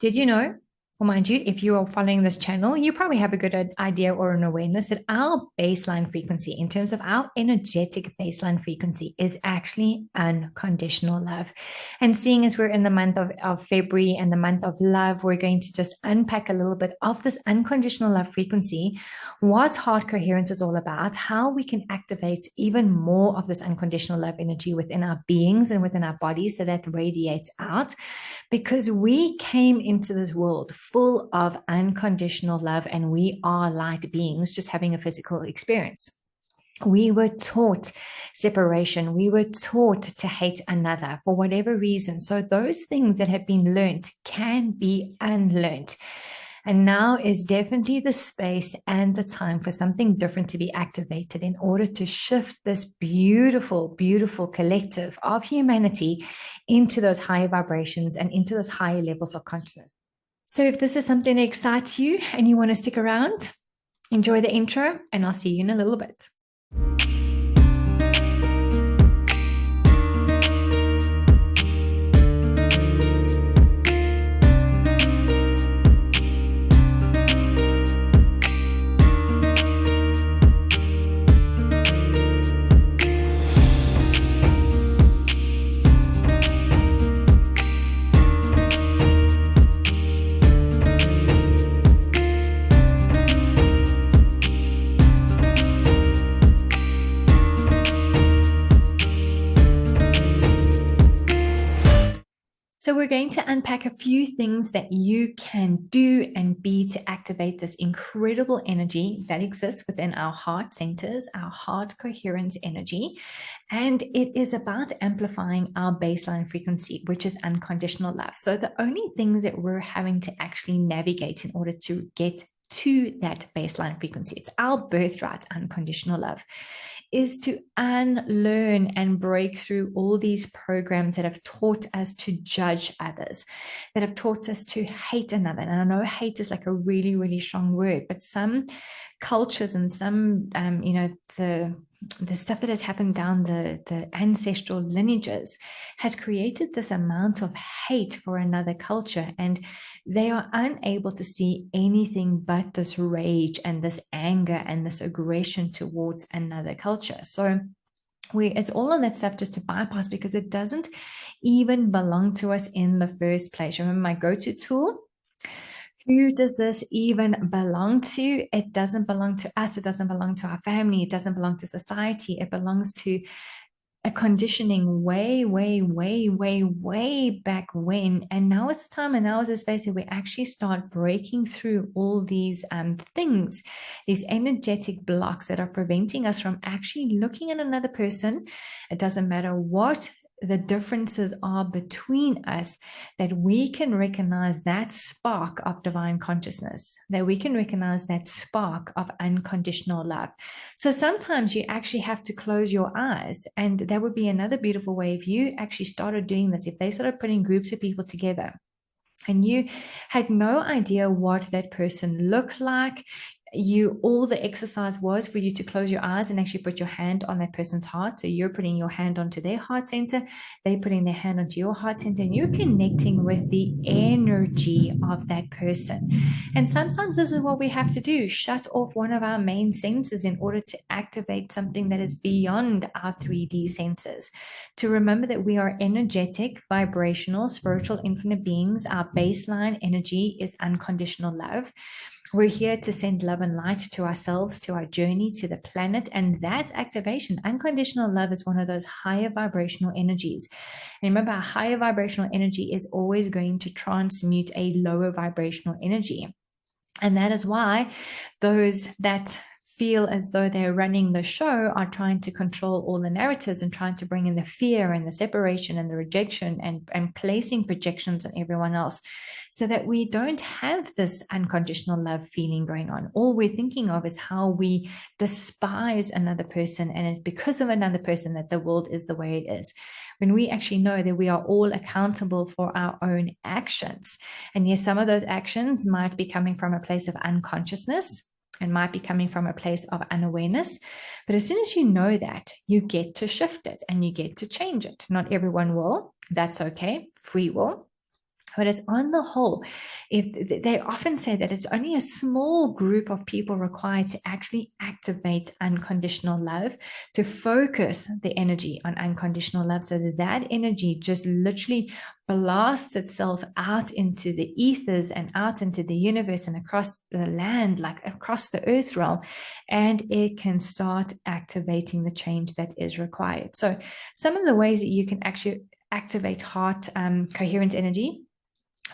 Did you know, or mind you, if you are following this channel, you probably have a good idea or an awareness that our baseline frequency, in terms of our energetic baseline frequency, is actually unconditional love. And seeing as we're in the month of February and the month of love, we're going to just unpack a little bit of this unconditional love frequency, what heart coherence is all about, how we can activate even more of this unconditional love energy within our beings and within our bodies so that radiates out. Because we came into this world full of unconditional love, and we are light beings just having a physical experience. We were taught separation. We were taught to hate another for whatever reason. So those things that have been learned can be unlearned. And now is definitely the space and the time for something different to be activated in order to shift this beautiful, beautiful collective of humanity into those higher vibrations and into those higher levels of consciousness. So if this is something that excites you and you want to stick around, enjoy the intro, and I'll see you in a little bit. So we're going to unpack a few things that you can do and be to activate this incredible energy that exists within our heart centers, our heart coherence energy. And it is about amplifying our baseline frequency, which is unconditional love. So the only things that we're having to actually navigate in order to get to that baseline frequency, it's our birthright unconditional love, is to unlearn and break through all these programs that have taught us to judge others, that have taught us to hate another. And I know hate is like a really, really strong word, but some cultures and some, the stuff that has happened down the ancestral lineages has created this amount of hate for another culture, and they are unable to see anything but this rage and this anger and this aggression towards another culture. So it's all of that stuff just to bypass, because it doesn't even belong to us in the first place. Remember my go-to tool? Who does this even belong to? It doesn't belong to us. It doesn't belong to our family. It doesn't belong to society. It belongs to a conditioning way, way, way, way, way back when. And now is the time, and now is the space that we actually start breaking through all these things, these energetic blocks that are preventing us from actually looking at another person. It doesn't matter what the differences are between us, that we can recognize that spark of divine consciousness, that we can recognize that spark of unconditional love. So sometimes you actually have to close your eyes, and that would be another beautiful way if you actually started doing this. If they started putting groups of people together and you had no idea what that person looked like, all the exercise was for you to close your eyes and actually put your hand on that person's heart. So you're putting your hand onto their heart center, they're putting their hand onto your heart center, and you're connecting with the energy of that person. And sometimes this is what we have to do: shut off one of our main senses in order to activate something that is beyond our 3D senses. To remember that we are energetic, vibrational, spiritual, infinite beings. Our baseline energy is unconditional love. We're here to send love and light to ourselves, to our journey, to the planet. And that activation, unconditional love, is one of those higher vibrational energies. And remember, a higher vibrational energy is always going to transmute a lower vibrational energy. And that is why those that feel as though they're running the show are trying to control all the narratives and trying to bring in the fear and the separation and the rejection and placing projections on everyone else, so that we don't have this unconditional love feeling going on. All we're thinking of is how we despise another person, and it's because of another person that the world is the way it is, when we actually know that we are all accountable for our own actions. And yes, some of those actions might be coming from a place of unconsciousness and might be coming from a place of unawareness. But as soon as you know that, you get to shift it and you get to change it. Not everyone will. That's okay. Free will. But it's on the whole, if they often say that it's only a small group of people required to actually activate unconditional love, to focus the energy on unconditional love, so that that energy just literally blasts itself out into the ethers and out into the universe and across the land, like across the earth realm, and it can start activating the change that is required. So some of the ways that you can actually activate heart coherent energy,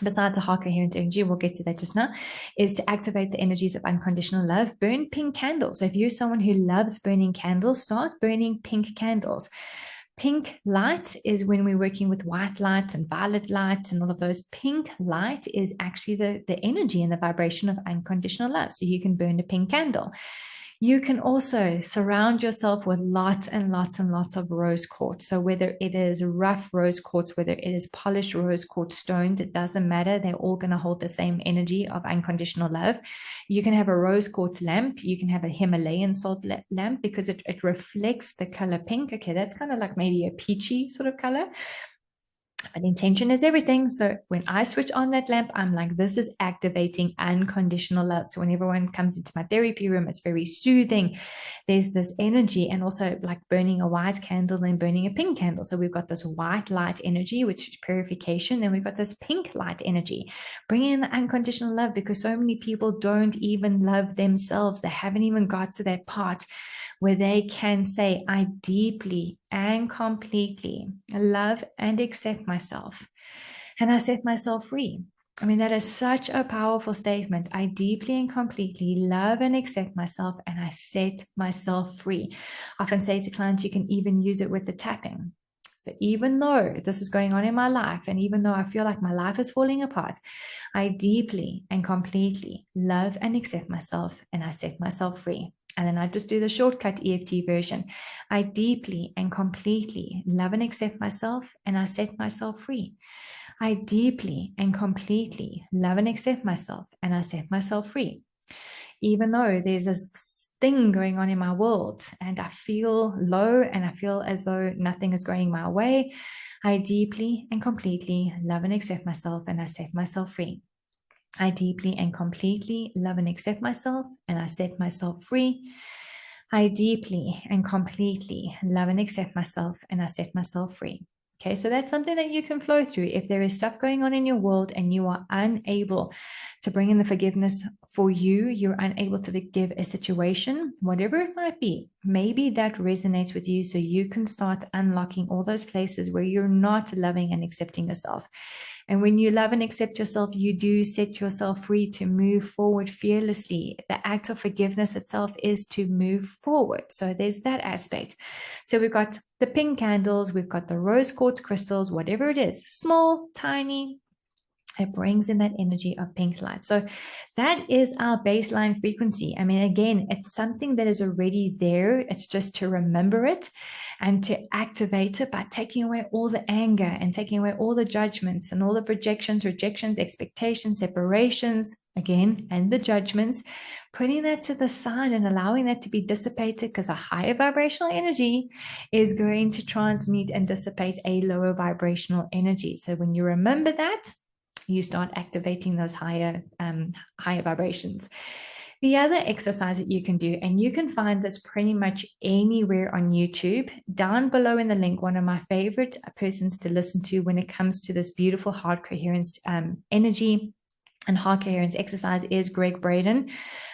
besides the heart coherent energy, we'll get to that just now, is to activate the energies of unconditional love. Burn pink candles. So if you're someone who loves burning candles, start burning pink candles. Pink light is when we're working with white lights and violet lights and all of those. Pink light is actually the energy and the vibration of unconditional love. So you can burn a pink candle. You can also surround yourself with lots and lots and lots of rose quartz. So whether it is rough rose quartz, whether it is polished rose quartz stones, it doesn't matter. They're all going to hold the same energy of unconditional love. You can have a rose quartz lamp. You can have a Himalayan salt lamp because it reflects the color pink. Okay, that's kind of like maybe a peachy sort of color. But intention is everything. So when I switch on that lamp, I'm like, this is activating unconditional love. So when everyone comes into my therapy room, it's very soothing. There's this energy, and also like burning a white candle and burning a pink candle. So we've got this white light energy, which is purification. And we've got this pink light energy, bringing in the unconditional love, because so many people don't even love themselves. They haven't even got to that part where they can say, I deeply and completely love and accept myself, and I set myself free. I mean, that is such a powerful statement. I deeply and completely love and accept myself, and I set myself free. I often say to clients, you can even use it with the tapping. So even though this is going on in my life, and even though I feel like my life is falling apart, I deeply and completely love and accept myself, and I set myself free. And then I just do the shortcut EFT version. I deeply and completely love and accept myself, and I set myself free. I deeply and completely love and accept myself, and I set myself free. Even though there's this thing going on in my world and I feel low and I feel as though nothing is going my way, I deeply and completely love and accept myself, and I set myself free. I deeply and completely love and accept myself, and I set myself free. I deeply and completely love and accept myself, and I set myself free. Okay, so that's something that you can flow through. If there is stuff going on in your world and you are unable to bring in the forgiveness for you, you're unable to forgive a situation, whatever it might be, maybe that resonates with you, so you can start unlocking all those places where you're not loving and accepting yourself. And when you love and accept yourself, you do set yourself free to move forward fearlessly. The act of forgiveness itself is to move forward. So there's that aspect. So we've got the pink candles, we've got the rose quartz crystals, whatever it is, small, tiny, it brings in that energy of pink light. So that is our baseline frequency. I mean, again, it's something that is already there. It's just to remember it and to activate it by taking away all the anger and taking away all the judgments and all the projections, rejections, expectations, separations, again, and the judgments, putting that to the side and allowing that to be dissipated, because a higher vibrational energy is going to transmute and dissipate a lower vibrational energy. So when you remember that, you start activating those higher vibrations. The other exercise that you can do, and you can find this pretty much anywhere on YouTube, down below in the link, one of my favorite persons to listen to when it comes to this beautiful heart coherence energy and heart coherence exercise is Gregg Braden.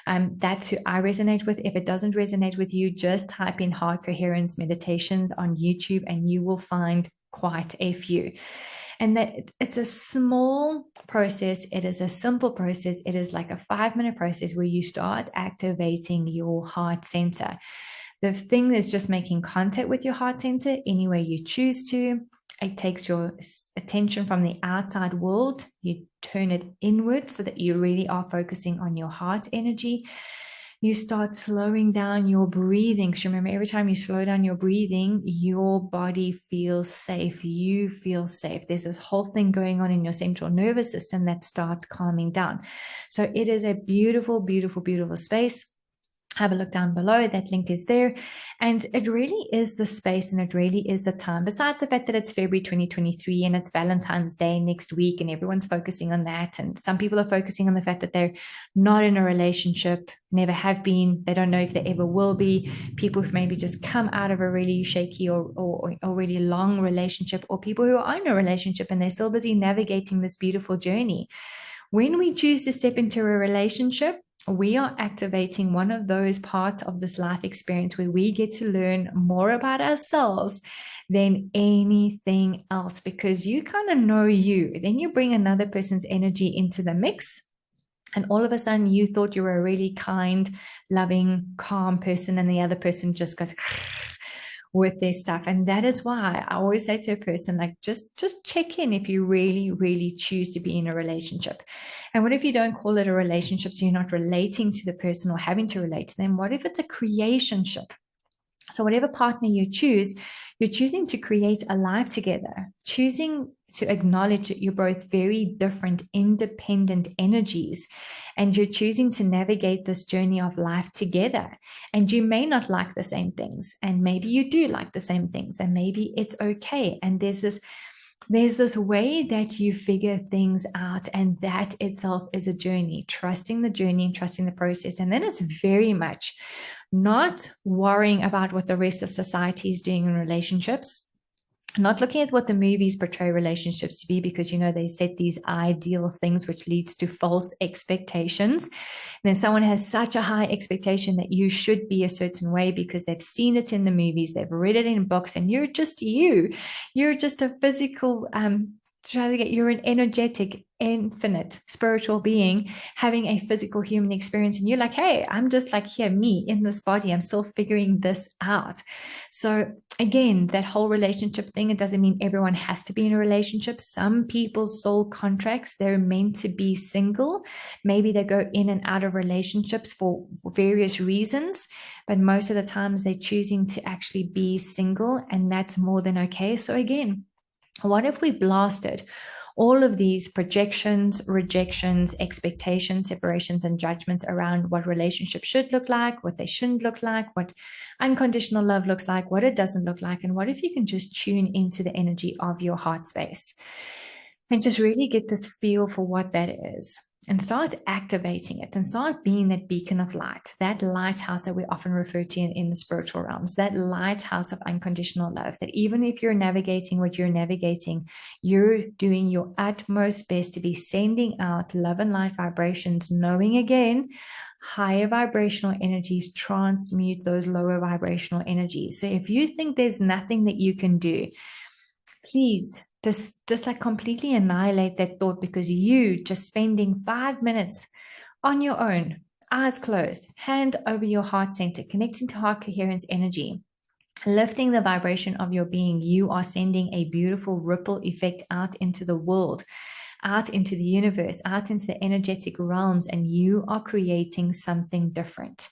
That's who I resonate with. If it doesn't resonate with you, just type in heart coherence meditations on YouTube and you will find quite a few. And that it's a small process. It is a simple process. It is like a 5-minute process where you start activating your heart center. The thing is just making contact with your heart center any way you choose to. It takes your attention from the outside world. You turn it inward so that you really are focusing on your heart energy. You start slowing down your breathing. Because remember, every time you slow down your breathing, your body feels safe. You feel safe. There's this whole thing going on in your central nervous system that starts calming down. So it is a beautiful, beautiful, beautiful space. have a look down below. That link is there. And it really is the space, and it really is the time. Besides the fact that it's February 2023 and it's Valentine's Day next week and everyone's focusing on that. And some people are focusing on the fact that they're not in a relationship, never have been. They don't know if they ever will be. People who've maybe just come out of a really shaky or really long relationship, or people who are in a relationship and they're still busy navigating this beautiful journey. When we choose to step into a relationship, we are activating one of those parts of this life experience where we get to learn more about ourselves than anything else, because you kind of know you. Then you bring another person's energy into the mix, and all of a sudden you thought you were a really kind, loving, calm person, and the other person just goes with their stuff. And that is why I always say to a person, like, just check in if you really, really choose to be in a relationship. And what if you don't call it a relationship, so you're not relating to the person or having to relate to them? What if it's a creationship? So whatever partner you choose, you're choosing to create a life together, choosing to acknowledge that you're both very different, independent energies, and you're choosing to navigate this journey of life together. And you may not like the same things, and maybe you do like the same things, and maybe it's okay. And there's this way that you figure things out, and that itself is a journey, trusting the journey and trusting the process. And then it's very much not worrying about what the rest of society is doing in relationships, not looking at what the movies portray relationships to be, because, you know, they set these ideal things, which leads to false expectations. And then someone has such a high expectation that you should be a certain way because they've seen it in the movies, they've read it in books, and you're just you're just a physical, you're an energetic, infinite spiritual being having a physical human experience, and you're like, hey, I'm just like here, me in this body, I'm still figuring this out. So again, that whole relationship thing, it doesn't mean everyone has to be in a relationship. Some people's soul contracts, they're meant to be single. Maybe they go in and out of relationships for various reasons, but most of the times they're choosing to actually be single, and that's more than okay. So again, what if we blasted all of these projections, rejections, expectations, separations, and judgments around what relationships should look like, what they shouldn't look like, what unconditional love looks like, what it doesn't look like? And what if you can just tune into the energy of your heart space and just really get this feel for what that is, and start activating it, and start being that beacon of light, that lighthouse that we often refer to in the spiritual realms, that lighthouse of unconditional love, that even if you're navigating what you're navigating, you're doing your utmost best to be sending out love and light vibrations, knowing again, higher vibrational energies transmute those lower vibrational energies. So if you think there's nothing that you can do, please just like completely annihilate that thought, because you just spending 5 minutes on your own, eyes closed, hand over your heart center, connecting to heart coherence energy, lifting the vibration of your being, you are sending a beautiful ripple effect out into the world, out into the universe, out into the energetic realms, and you are creating something different.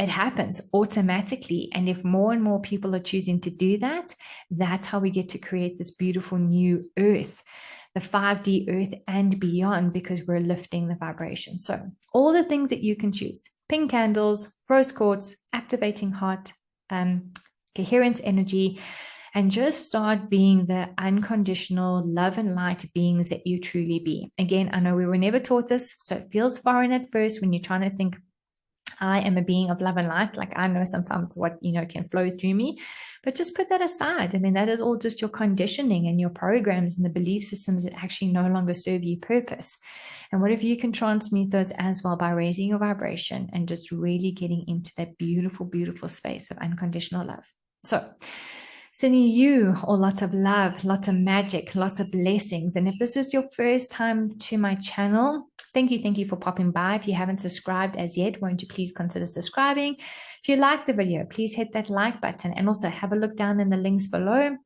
It happens automatically. And if more and more people are choosing to do that, that's how we get to create this beautiful new earth, the 5D earth and beyond, because we're lifting the vibration. So all the things that you can choose: pink candles, rose quartz, activating heart, coherence energy, and just start being the unconditional love and light beings that you truly be. Again, I know we were never taught this, so it feels foreign at first when you're trying to think, I am a being of love and light. Like, I know sometimes what, can flow through me, but just put that aside. I mean, that is all just your conditioning and your programs and the belief systems that actually no longer serve you purpose. And what if you can transmute those as well by raising your vibration and just really getting into that beautiful, beautiful space of unconditional love? So sending you all lots of love, lots of magic, lots of blessings. And if this is your first time to my channel, thank you for popping by. If you haven't subscribed as yet, won't you please consider subscribing? If you like the video, please hit that like button, and also have a look down in the links below.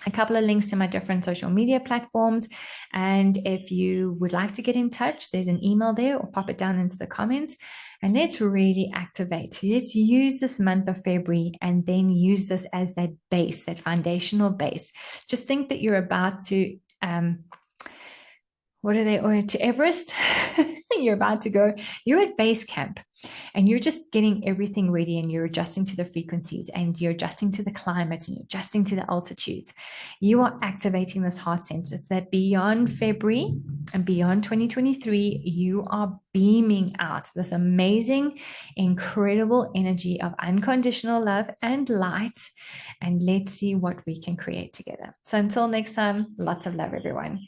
A couple of links to my different social media platforms. And if you would like to get in touch, there's an email there, or pop it down into the comments. And let's really activate. Let's use this month of February and then use this as that base, that foundational base. Just think that you're about to what are they, or to Everest? You're about to go, you're at base camp and you're just getting everything ready, and you're adjusting to the frequencies, and you're adjusting to the climate, and you're adjusting to the altitudes. You are activating this heart center so that beyond February and beyond 2023, you are beaming out this amazing, incredible energy of unconditional love and light. And let's see what we can create together. So until next time, lots of love, everyone.